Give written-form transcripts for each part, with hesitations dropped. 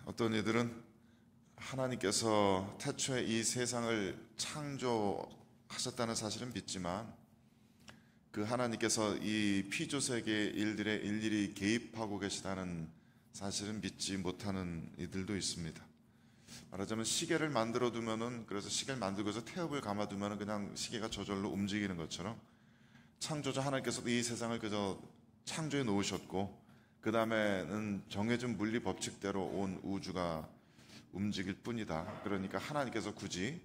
어떤 이들은 하나님께서 태초에 이 세상을 창조하셨다는 사실은 믿지만 그 하나님께서 이 피조세계의 일들에 일일이 개입하고 계시다는 사실은 믿지 못하는 이들도 있습니다. 말하자면 시계를 만들어 두면은, 그래서 시계를 만들고서 태엽을 감아 두면은 그냥 시계가 저절로 움직이는 것처럼 창조자 하나님께서도 이 세상을 그저 창조해 놓으셨고 그 다음에는 정해진 물리 법칙대로 온 우주가 움직일 뿐이다. 그러니까 하나님께서 굳이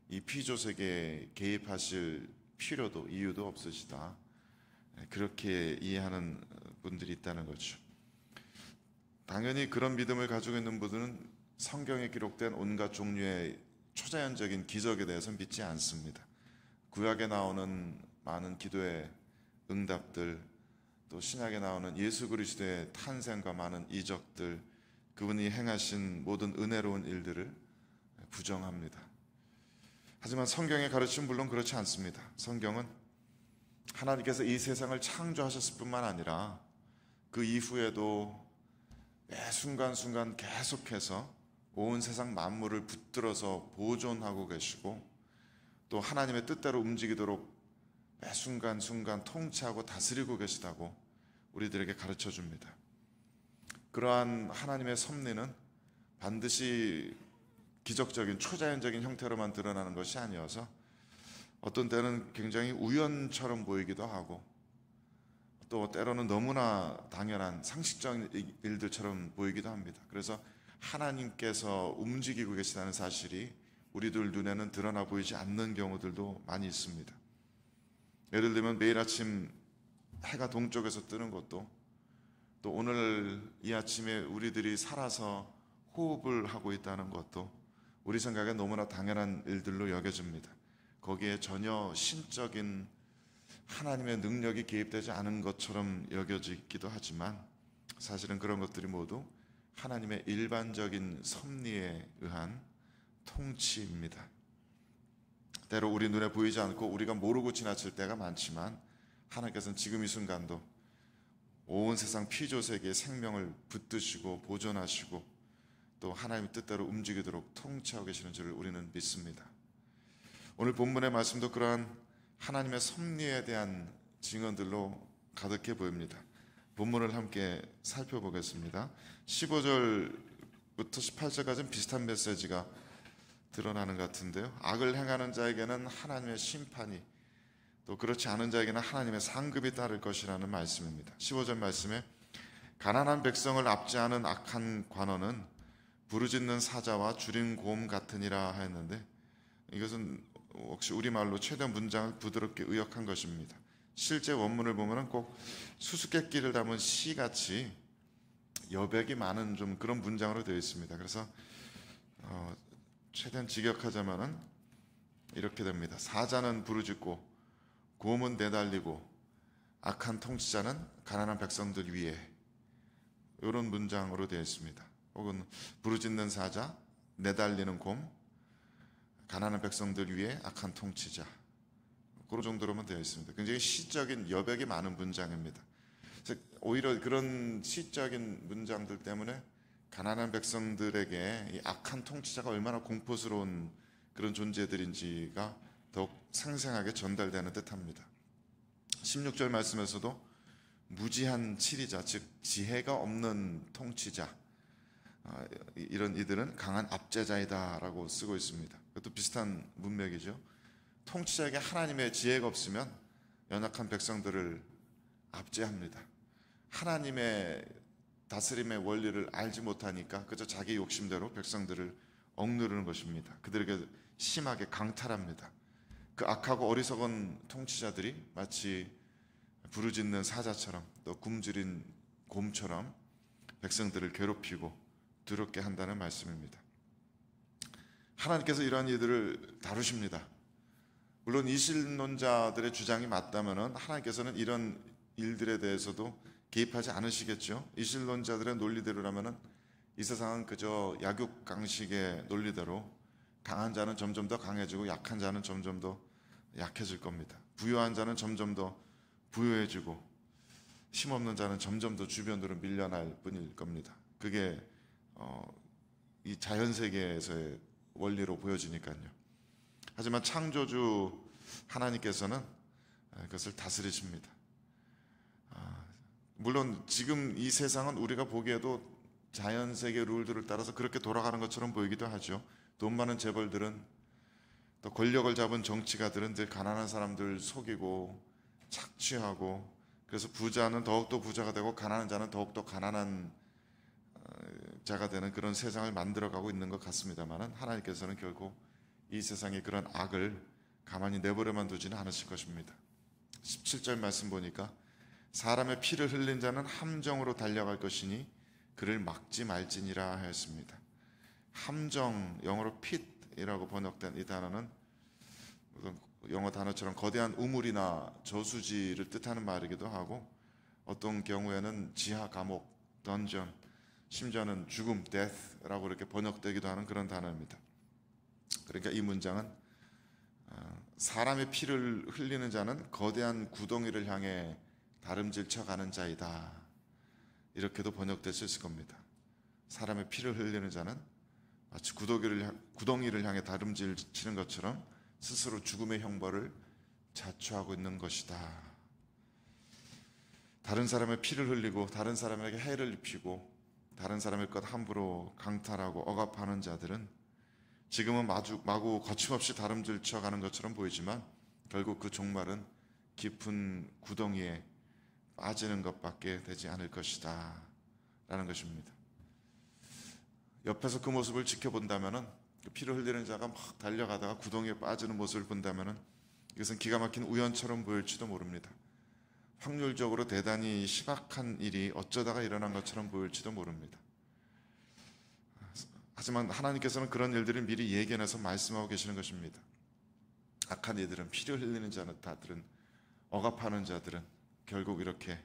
이 피조세계에 개입하실 필요도 이유도 없으시다. 그렇게 이해하는 분들이 있다는 거죠. 당연히 그런 믿음을 가지고 있는 분들은 성경에 기록된 온갖 종류의 초자연적인 기적에 대해서 믿지 않습니다. 구약에 나오는 많은 기도의 응답들, 또 신약에 나오는 예수 그리스도의 탄생과 많은 이적들, 그분이 행하신 모든 은혜로운 일들을 부정합니다. 하지만 성경의 가르침은 물론 그렇지 않습니다. 성경은 하나님께서 이 세상을 창조하셨을 뿐만 아니라 그 이후에도 매 순간순간 계속해서 온 세상 만물을 붙들어서 보존하고 계시고 또 하나님의 뜻대로 움직이도록 매 순간순간 통치하고 다스리고 계시다고 우리들에게 가르쳐 줍니다. 그러한 하나님의 섭리는 반드시 기적적인 초자연적인 형태로만 드러나는 것이 아니어서 어떤 때는 굉장히 우연처럼 보이기도 하고 또 때로는 너무나 당연한 상식적인 일들처럼 보이기도 합니다. 그래서 하나님께서 움직이고 계시다는 사실이 우리들 눈에는 드러나 보이지 않는 경우들도 많이 있습니다. 예를 들면 매일 아침 해가 동쪽에서 뜨는 것도, 또 오늘 이 아침에 우리들이 살아서 호흡을 하고 있다는 것도 우리 생각에 너무나 당연한 일들로 여겨집니다. 거기에 전혀 신적인 하나님의 능력이 개입되지 않은 것처럼 여겨지기도 하지만 사실은 그런 것들이 모두 하나님의 일반적인 섭리에 의한 통치입니다. 때로 우리 눈에 보이지 않고 우리가 모르고 지나칠 때가 많지만 하나님께서는 지금 이 순간도 온 세상 피조세계의 생명을 붙드시고 보존하시고 또 하나님의 뜻대로 움직이도록 통치하고 계시는 줄을 우리는 믿습니다. 오늘 본문의 말씀도 그러한 하나님의 섭리에 대한 증언들로 가득해 보입니다. 본문을 함께 살펴보겠습니다. 15절부터 18절까지는 비슷한 메시지가 드러나는 것 같은데요. 악을 행하는 자에게는 하나님의 심판이, 또 그렇지 않은 자에게는 하나님의 상급이 따를 것이라는 말씀입니다. 15절 말씀에 가난한 백성을 압제하는 악한 관원은 부르짖는 사자와 줄인 곰 같으니라 하였는데, 이것은 혹시 우리말로 최대 문장을 부드럽게 의역한 것입니다. 실제 원문을 보면 꼭 수수께끼를 담은 시같이 여백이 많은 좀 그런 문장으로 되어 있습니다. 그래서 최대한 직역하자면은 이렇게 됩니다. 사자는 부르짖고 곰은 내달리고 악한 통치자는 가난한 백성들 위에, 이런 문장으로 되어 있습니다. 혹은 부르짖는 사자, 내달리는 곰, 가난한 백성들 위에 악한 통치자, 그런 정도로만 되어 있습니다. 굉장히 시적인 여백이 많은 문장입니다. 오히려 그런 시적인 문장들 때문에 가난한 백성들에게 이 악한 통치자가 얼마나 공포스러운 그런 존재들인지가 더욱 생생하게 전달되는 듯합니다. 16절 말씀에서도 무지한 치리자, 즉 지혜가 없는 통치자, 이런 이들은 강한 압제자이다 라고 쓰고 있습니다. 그것도 비슷한 문맥이죠. 통치자에게 하나님의 지혜가 없으면 연약한 백성들을 압제합니다. 하나님의 다스림의 원리를 알지 못하니까 그저 자기 욕심대로 백성들을 억누르는 것입니다. 그들에게 심하게 강탈합니다. 그 악하고 어리석은 통치자들이 마치 부르짖는 사자처럼 또 굶주린 곰처럼 백성들을 괴롭히고 두렵게 한다는 말씀입니다. 하나님께서 이러한 이들을 다루십니다. 물론 이신론자들의 주장이 맞다면 하나님께서는 이런 일들에 대해서도 개입하지 않으시겠죠. 이신론자들의 논리대로라면 이 세상은 그저 약육강식의 논리대로 강한 자는 점점 더 강해지고 약한 자는 점점 더 약해질 겁니다. 부유한 자는 점점 더 부유해지고 힘없는 자는 점점 더 주변으로 밀려날 뿐일 겁니다. 그게 이 자연 세계에서의 원리로 보여지니까요. 하지만 창조주 하나님께서는 그것을 다스리십니다. 물론 지금 이 세상은 우리가 보기에도 자연 세계 룰들을 따라서 그렇게 돌아가는 것처럼 보이기도 하죠. 돈 많은 재벌들은, 또 권력을 잡은 정치가들은 늘 가난한 사람들 속이고 착취하고, 그래서 부자는 더욱더 부자가 되고 가난한 자는 더욱더 가난한 자가 되는 그런 세상을 만들어가고 있는 것 같습니다만, 하나님께서는 결국 이 세상의 그런 악을 가만히 내버려만 두지는 않으실 것입니다. 17절 말씀 보니까 사람의 피를 흘린 자는 함정으로 달려갈 것이니 그를 막지 말지니라 하였습니다. 함정, 영어로 pit이라고 번역된 이 단어는 영어 단어처럼 거대한 우물이나 저수지를 뜻하는 말이기도 하고, 어떤 경우에는 지하 감옥, 던전, 심지어는 죽음, death라고 이렇게 번역되기도 하는 그런 단어입니다. 그러니까 이 문장은 사람의 피를 흘리는 자는 거대한 구덩이를 향해 다름질쳐 가는 자이다, 이렇게도 번역될 수 있을 겁니다. 사람의 피를 흘리는 자는 마치 구덩이를 향해 다름질치는 것처럼 스스로 죽음의 형벌을 자초하고 있는 것이다. 다른 사람의 피를 흘리고 다른 사람에게 해를 입히고 다른 사람의 것 함부로 강탈하고 억압하는 자들은 지금은 마구 거침없이 다름질쳐 가는 것처럼 보이지만 결국 그 종말은 깊은 구덩이에 빠지는 것밖에 되지 않을 것이다 라는 것입니다. 옆에서 그 모습을 지켜본다면은, 그 피를 흘리는 자가 막 달려가다가 구덩이에 빠지는 모습을 본다면은 이것은 기가 막힌 우연처럼 보일지도 모릅니다. 확률적으로 대단히 심각한 일이 어쩌다가 일어난 것처럼 보일지도 모릅니다. 하지만 하나님께서는 그런 일들을 미리 예견해서 말씀하고 계시는 것입니다. 악한 이들은, 피를 흘리는 자들은, 억압하는 자들은 결국 이렇게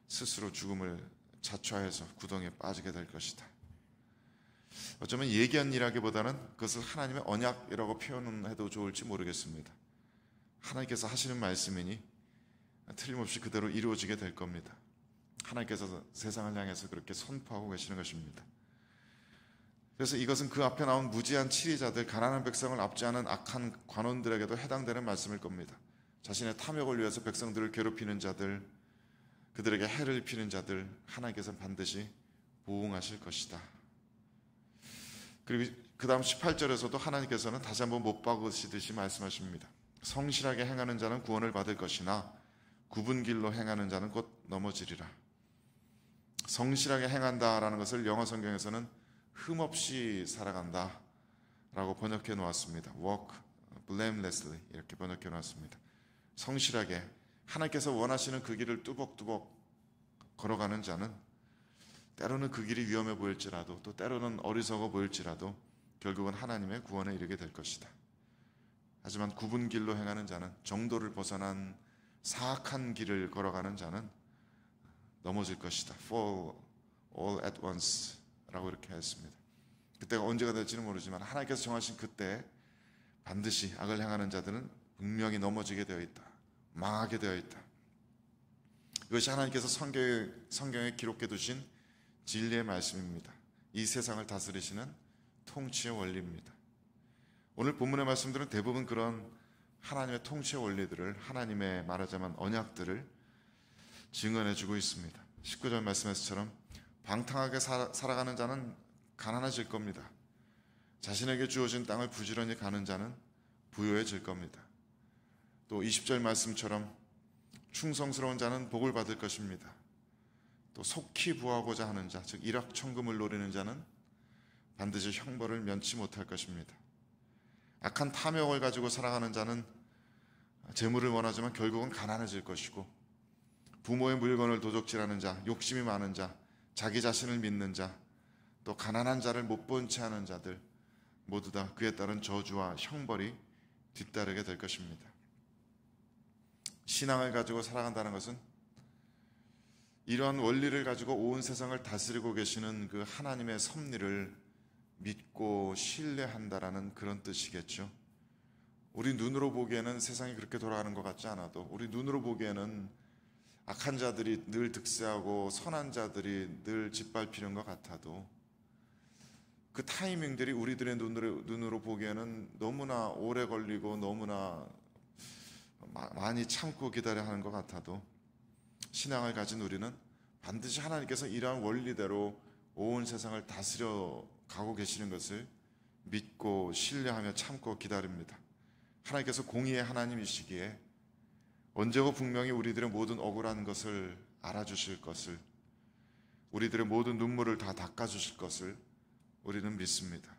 스스로 죽음을 자초해서 구덩이에 빠지게 될 것이다. 어쩌면 예견이라기보다는 그것을 하나님의 언약이라고 표현해도 좋을지 모르겠습니다. 하나님께서 하시는 말씀이니 틀림없이 그대로 이루어지게 될 겁니다. 하나님께서 세상을 향해서 그렇게 선포하고 계시는 것입니다. 그래서 이것은 그 앞에 나온 무지한 치리자들, 가난한 백성을 압제하는 악한 관원들에게도 해당되는 말씀일 겁니다. 자신의 탐욕을 위해서 백성들을 괴롭히는 자들, 그들에게 해를 입히는 자들, 하나님께서는 반드시 보응하실 것이다. 그리고 그 다음 18절에서도 하나님께서는 다시 한번 못 박으시듯이 말씀하십니다. 성실하게 행하는 자는 구원을 받을 것이나 굽은 길로 행하는 자는 곧 넘어지리라. 성실하게 행한다라는 것을 영어 성경에서는 흠없이 살아간다 라고 번역해 놓았습니다. walk blamelessly 이렇게 번역해 놓았습니다. 성실하게 하나님께서 원하시는 그 길을 뚜벅뚜벅 걸어가는 자는 때로는 그 길이 위험해 보일지라도, 또 때로는 어리석어 보일지라도 결국은 하나님의 구원에 이르게 될 것이다. 하지만 굽은 길로 행하는 자는, 정도를 벗어난 사악한 길을 걸어가는 자는 넘어질 것이다. fall all at once 라고 이렇게 했습니다. 그때가 언제가 될지는 모르지만 하나님께서 정하신 그때 반드시 악을 행하는 자들은 분명히 넘어지게 되어 있다, 망하게 되어 있다. 이것이 하나님께서 성경에 기록해 두신 진리의 말씀입니다. 이 세상을 다스리시는 통치의 원리입니다. 오늘 본문의 말씀들은 대부분 그런 하나님의 통치의 원리들을, 하나님의 말하자면 언약들을 증언해 주고 있습니다. 19절 말씀에서처럼 방탕하게 살아가는 자는 가난해질 겁니다. 자신에게 주어진 땅을 부지런히 가는 자는 부유해질 겁니다. 또 20절 말씀처럼 충성스러운 자는 복을 받을 것입니다. 또 속히 부하고자 하는 자, 즉 일확천금을 노리는 자는 반드시 형벌을 면치 못할 것입니다. 악한 탐욕을 가지고 살아가는 자는 재물을 원하지만 결국은 가난해질 것이고, 부모의 물건을 도적질하는 자, 욕심이 많은 자, 자기 자신을 믿는 자, 또 가난한 자를 못 본 채 하는 자들, 모두 다 그에 따른 저주와 형벌이 뒤따르게 될 것입니다. 신앙을 가지고 살아간다는 것은 이러한 원리를 가지고 온 세상을 다스리고 계시는 그 하나님의 섭리를 믿고 신뢰한다라는 그런 뜻이겠죠. 우리 눈으로 보기에는 세상이 그렇게 돌아가는 것 같지 않아도, 우리 눈으로 보기에는 악한 자들이 늘 득세하고 선한 자들이 늘 짓밟히는 것 같아도, 그 타이밍들이 우리들의 눈으로 보기에는 너무나 오래 걸리고 너무나 많이 참고 기다려야 하는 것 같아도, 신앙을 가진 우리는 반드시 하나님께서 이러한 원리대로 온 세상을 다스려 가고 계시는 것을 믿고 신뢰하며 참고 기다립니다. 하나님께서 공의의 하나님이시기에 언제고 분명히 우리들의 모든 억울한 것을 알아주실 것을, 우리들의 모든 눈물을 다 닦아주실 것을 우리는 믿습니다.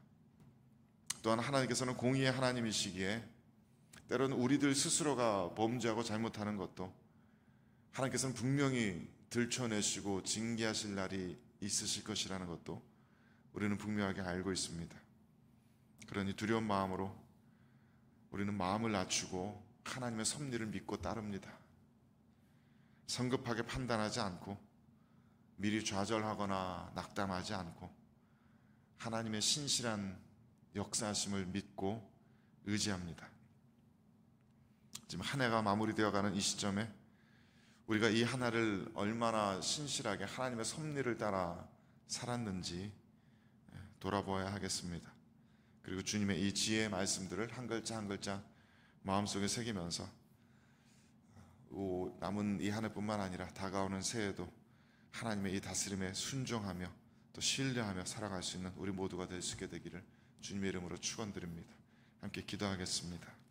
또한 하나님께서는 공의의 하나님이시기에 때로는 우리들 스스로가 범죄하고 잘못하는 것도 하나님께서는 분명히 들춰내시고 징계하실 날이 있으실 것이라는 것도 우리는 분명하게 알고 있습니다. 그러니 두려운 마음으로 우리는 마음을 낮추고 하나님의 섭리를 믿고 따릅니다. 성급하게 판단하지 않고 미리 좌절하거나 낙담하지 않고 하나님의 신실한 역사하심을 믿고 의지합니다. 지금 한 해가 마무리되어가는 이 시점에 우리가 이 한 해를 얼마나 신실하게 하나님의 섭리를 따라 살았는지 돌아보아야 하겠습니다. 그리고 주님의 이 지혜의 말씀들을 한 글자 한 글자 마음속에 새기면서 남은 이 한 해뿐만 아니라 다가오는 새해도 하나님의 이 다스림에 순종하며 또 신뢰하며 살아갈 수 있는 우리 모두가 될 수 있게 되기를 주님의 이름으로 축원드립니다. 함께 기도하겠습니다.